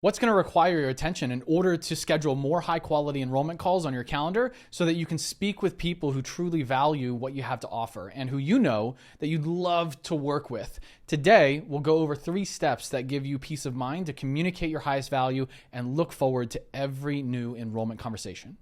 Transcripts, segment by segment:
What's going to require your attention in order to schedule more high quality enrollment calls on your calendar so that you can speak with people who truly value what you have to offer and who you know that you'd love to work with? Today, we'll go over 3 steps that give you peace of mind to communicate your highest value and look forward to every new enrollment conversation.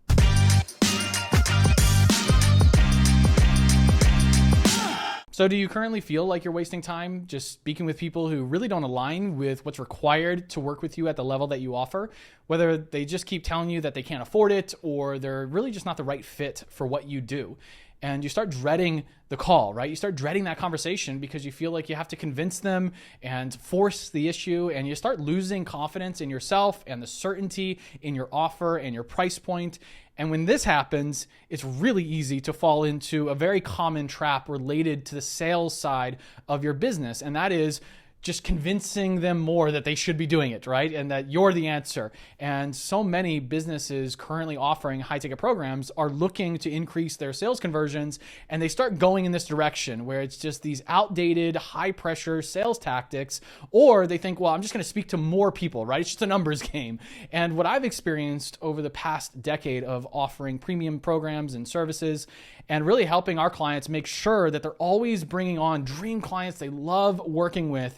So do you currently feel like you're wasting time just speaking with people who really don't align with what's required to work with you at the level that you offer? Whether they just keep telling you that they can't afford it or they're really just not the right fit for what you do. And you start dreading the call, right? You start dreading that conversation because you feel like you have to convince them and force the issue, and you start losing confidence in yourself and the certainty in your offer and your price point. And when this happens, it's really easy to fall into a very common trap related to the sales side of your business, and that is just convincing them more that they should be doing it, right? And that you're the answer. And so many businesses currently offering high-ticket programs are looking to increase their sales conversions, and they start going in this direction where it's just these outdated, high-pressure sales tactics, or they think, well, I'm just going to speak to more people, right? It's just a numbers game. And what I've experienced over the past decade of offering premium programs and services and really helping our clients make sure that they're always bringing on dream clients they love working with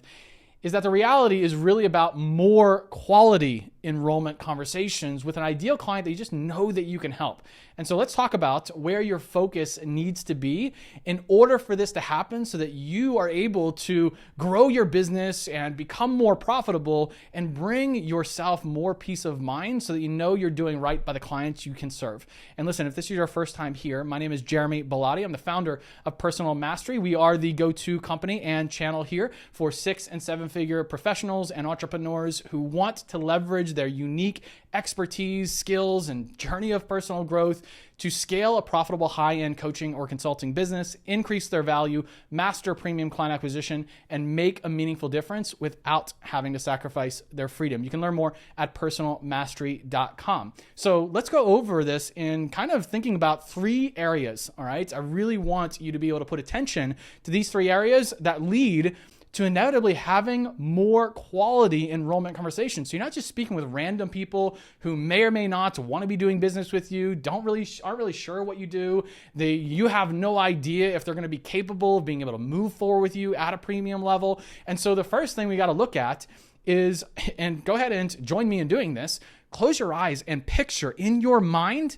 is that the reality is really about more quality enrollment conversations with an ideal client that you just know that you can help. And so let's talk about where your focus needs to be in order for this to happen so that you are able to grow your business and become more profitable and bring yourself more peace of mind so that you know you're doing right by the clients you can serve. And listen, if this is your first time here, my name is Jeremy Bellotti. I'm the founder of Personal Mastery. We are the go-to company and channel here for 6- and 7-figure professionals and entrepreneurs who want to leverage their unique expertise, skills, and journey of personal growth to scale a profitable high-end coaching or consulting business, increase their value, master premium client acquisition, and make a meaningful difference without having to sacrifice their freedom. You can learn more at personalmastery.com. So let's go over this in kind of thinking about 3 areas, all right? I really want you to be able to put attention to these 3 areas that lead to inevitably having more quality enrollment conversations. So you're not just speaking with random people who may or may not want to be doing business with you, aren't really sure what you do. You have no idea if they're going to be capable of being able to move forward with you at a premium level. And so the first thing we got to look at is, and go ahead and join me in doing this, close your eyes and picture in your mind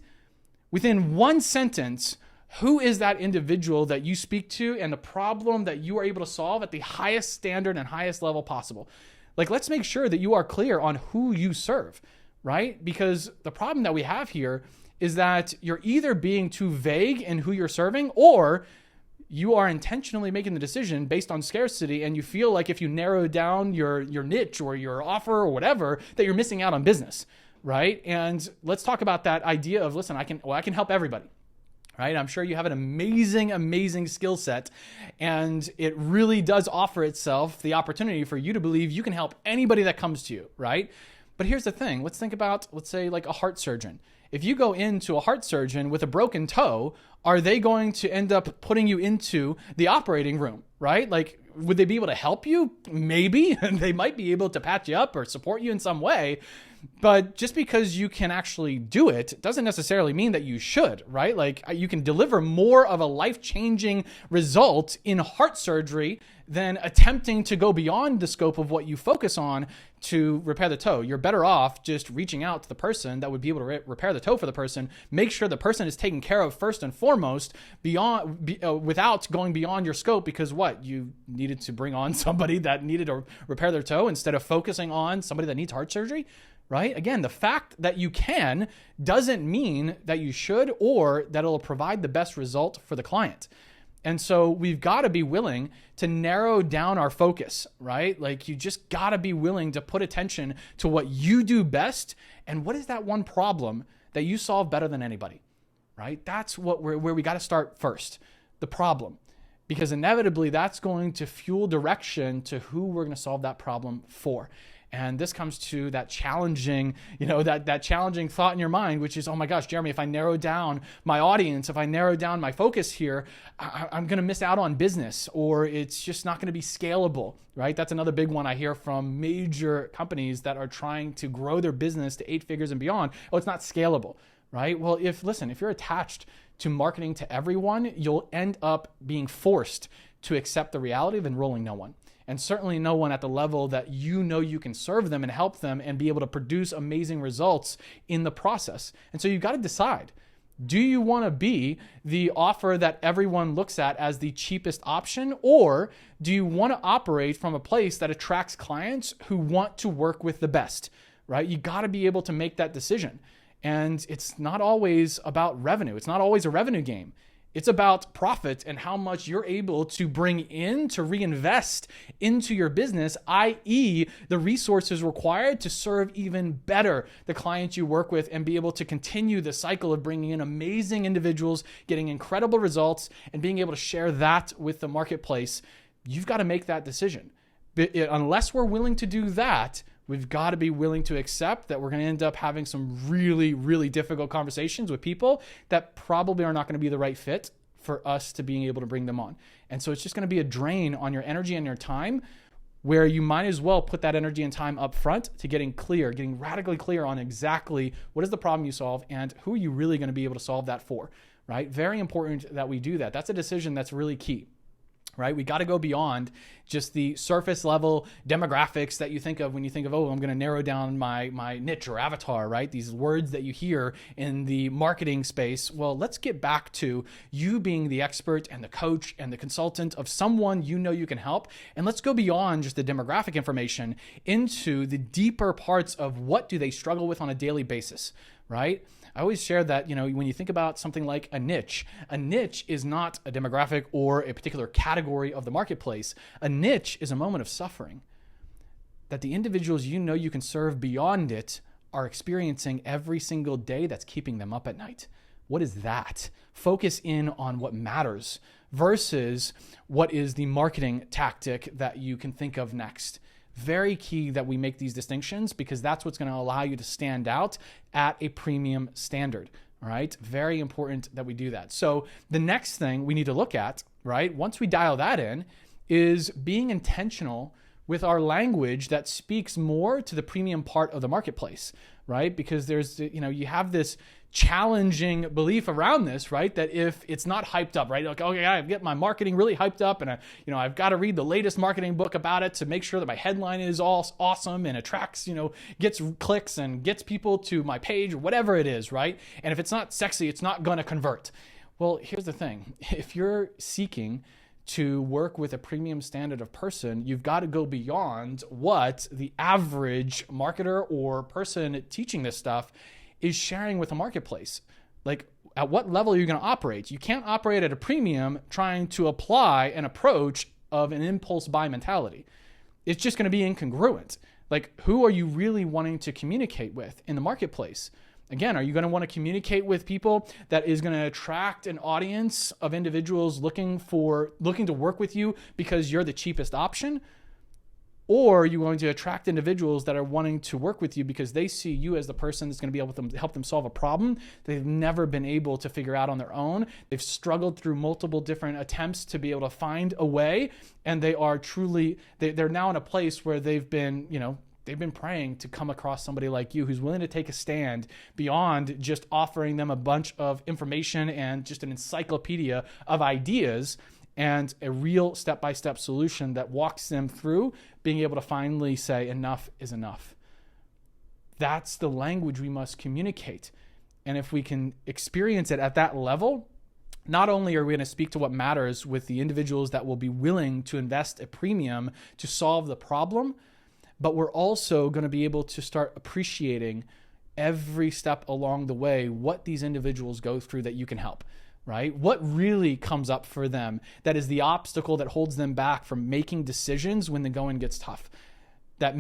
within 1 sentence who is that individual that you speak to and the problem that you are able to solve at the highest standard and highest level possible. Like, let's make sure that you are clear on who you serve, right? Because the problem that we have here is that you're either being too vague in who you're serving, or you are intentionally making the decision based on scarcity, and you feel like if you narrow down your niche or your offer or whatever, that you're missing out on business, right? And let's talk about that idea of, listen, I can help everybody. Right? I'm sure you have an amazing skill set, and it really does offer itself the opportunity for you to believe you can help anybody that comes to you, right? But here's the thing. Let's think about, let's say, like a heart surgeon. If you go into a heart surgeon with a broken toe, are they going to end up putting you into the operating room, right? Like, would they be able to help you? Maybe. They might be able to patch you up or support you in some way. But just because you can actually do it doesn't necessarily mean that you should, right? Like, you can deliver more of a life-changing result in heart surgery than attempting to go beyond the scope of what you focus on to repair the toe. You're better off just reaching out to the person that would be able to repair the toe for the person, make sure the person is taken care of first and foremost without going beyond your scope, because what? You needed to bring on somebody that needed to repair their toe instead of focusing on somebody that needs heart surgery, right? Again, the fact that you can doesn't mean that you should or that it'll provide the best result for the client. And so we've got to be willing to narrow down our focus, right? Like, you just got to be willing to put attention to what you do best and what is that one problem that you solve better than anybody, right? That's where we got to start first, the problem, because inevitably that's going to fuel direction to who we're going to solve that problem for. And this comes to that challenging, that challenging thought in your mind, which is, oh my gosh, Jeremy, if I narrow down my audience, if I narrow down my focus here, I'm going to miss out on business, or it's just not going to be scalable, right? That's another big one I hear from major companies that are trying to grow their business to 8 figures and beyond. Oh, it's not scalable, right? Well, if you're attached to marketing to everyone, you'll end up being forced to accept the reality of enrolling no one. And certainly no one at the level that you can serve them and help them and be able to produce amazing results in the process. And so you've got to decide, do you want to be the offer that everyone looks at as the cheapest option, or do you want to operate from a place that attracts clients who want to work with the best, right? You got to be able to make that decision. And it's not always about revenue. It's not always a revenue game. It's about profit and how much you're able to bring in to reinvest into your business, i.e. the resources required to serve even better the clients you work with and be able to continue the cycle of bringing in amazing individuals, getting incredible results, and being able to share that with the marketplace. You've got to make that decision. But unless we're willing to do that, we've got to be willing to accept that we're going to end up having some really, really difficult conversations with people that probably are not going to be the right fit for us to being able to bring them on. And so it's just going to be a drain on your energy and your time, where you might as well put that energy and time up front to getting radically clear on exactly what is the problem you solve and who are you really going to be able to solve that for, right? Very important that we do that. That's a decision that's really key. Right? We got to go beyond just the surface level demographics that you think of when you think of, oh, I'm going to narrow down my niche or avatar, right? These words that you hear in the marketing space. Well, let's get back to you being the expert and the coach and the consultant of someone you can help. And let's go beyond just the demographic information into the deeper parts of what do they struggle with on a daily basis, right? I always share that, when you think about something like a niche is not a demographic or a particular category of the marketplace. A niche is a moment of suffering that the individuals you can serve beyond it are experiencing every single day that's keeping them up at night. What is that? Focus in on what matters versus what is the marketing tactic that you can think of next. Very key that we make these distinctions, because that's what's going to allow you to stand out at a premium standard. All right. Very important that we do that. So the next thing we need to look at, right, once we dial that in, is being intentional with our language that speaks more to the premium part of the marketplace, right? Because there's, you have this challenging belief around this, right? That if it's not hyped up, right? Like, okay, I get my marketing really hyped up, and I've got to read the latest marketing book about it to make sure that my headline is all awesome and attracts, gets clicks and gets people to my page or whatever it is, right? And if it's not sexy, it's not going to convert. Well, here's the thing. If you're seeking to work with a premium standard of person, you've got to go beyond what the average marketer or person teaching this stuff is sharing with the marketplace. Like, at what level are you going to operate? You can't operate at a premium trying to apply an approach of an impulse buy mentality. It's just going to be incongruent. Like, who are you really wanting to communicate with in the marketplace? Again, are you going to want to communicate with people that is going to attract an audience of individuals looking to work with you because you're the cheapest option? Or are you going to attract individuals that are wanting to work with you because they see you as the person that's going to be able to help them solve a problem they've never been able to figure out on their own? They've struggled through multiple different attempts to be able to find a way, and they're now in a place where they've been praying to come across somebody like you who's willing to take a stand beyond just offering them a bunch of information and just an encyclopedia of ideas, and a real step-by-step solution that walks them through being able to finally say enough is enough. That's the language we must communicate. And if we can experience it at that level, not only are we going to speak to what matters with the individuals that will be willing to invest a premium to solve the problem, but we're also going to be able to start appreciating every step along the way what these individuals go through that you can help. Right? What really comes up for them that is the obstacle that holds them back from making decisions when the going gets tough, that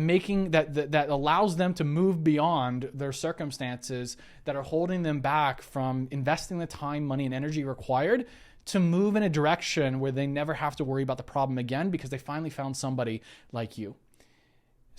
allows them to move beyond their circumstances that are holding them back from investing the time, money, and energy required to move in a direction where they never have to worry about the problem again because they finally found somebody like you.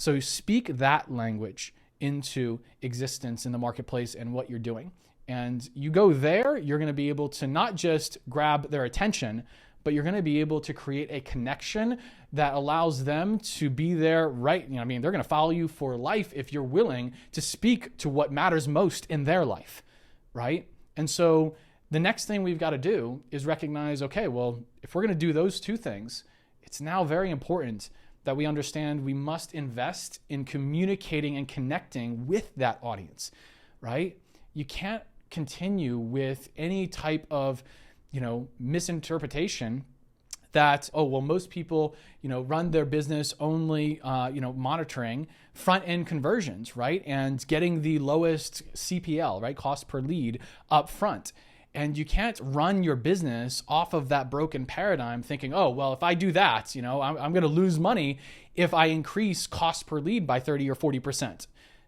So speak that language into existence in the marketplace and what you're doing. And you go there, you're going to be able to not just grab their attention, but you're going to be able to create a connection that allows them to be there right. They're going to follow you for life if you're willing to speak to what matters most in their life, right? And so the next thing we've got to do is recognize, okay, well, if we're going to do those two things, it's now very important that we understand we must invest in communicating and connecting with that audience, right? You can't continue with any type of, misinterpretation that, oh, well, most people, run their business only, monitoring front-end conversions, right? And getting the lowest CPL, right? Cost per lead up front. And you can't run your business off of that broken paradigm thinking, oh, well, if I do that, I'm going to lose money if I increase cost per lead by 30 or 40%.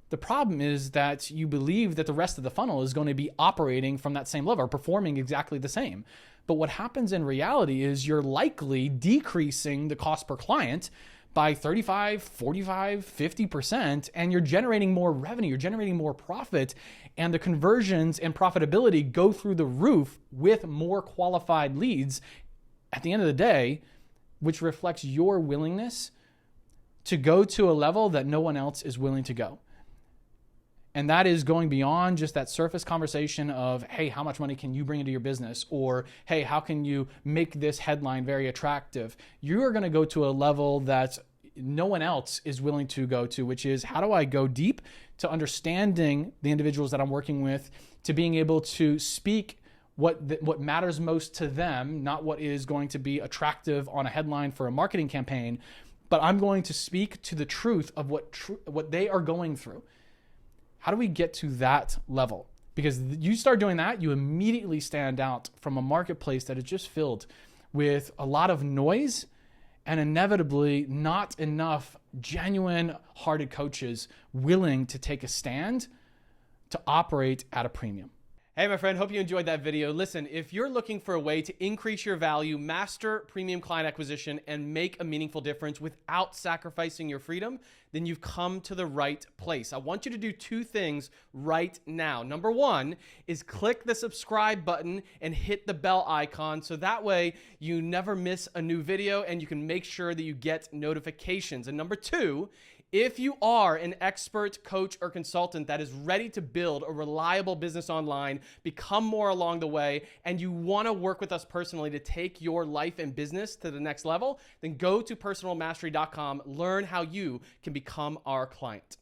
The problem is that you believe that the rest of the funnel is going to be operating from that same level or performing exactly the same. But what happens in reality is you're likely decreasing the cost per client by 35, 45, 50%, and you're generating more revenue, you're generating more profit, and the conversions and profitability go through the roof with more qualified leads at the end of the day, which reflects your willingness to go to a level that no one else is willing to go. And that is going beyond just that surface conversation of, hey, how much money can you bring into your business? Or, hey, how can you make this headline very attractive? You are going to go to a level that no one else is willing to go to, which is, how do I go deep to understanding the individuals that I'm working with, to being able to speak what matters most to them, not what is going to be attractive on a headline for a marketing campaign, but I'm going to speak to the truth of what they are going through. How do we get to that level? Because you start doing that, you immediately stand out from a marketplace that is just filled with a lot of noise and inevitably not enough genuine-hearted coaches willing to take a stand to operate at a premium. Hey, my friend, hope you enjoyed that video. Listen, if you're looking for a way to increase your value, master premium client acquisition, and make a meaningful difference without sacrificing your freedom, then you've come to the right place. I want you to do two things right now. Number one is click the subscribe button and hit the bell icon so that way you never miss a new video and you can make sure that you get notifications. And number two, if you are an expert, coach, or consultant that is ready to build a reliable business online, become more along the way, and you want to work with us personally to take your life and business to the next level, then go to personalmastery.com, learn how you can become our client.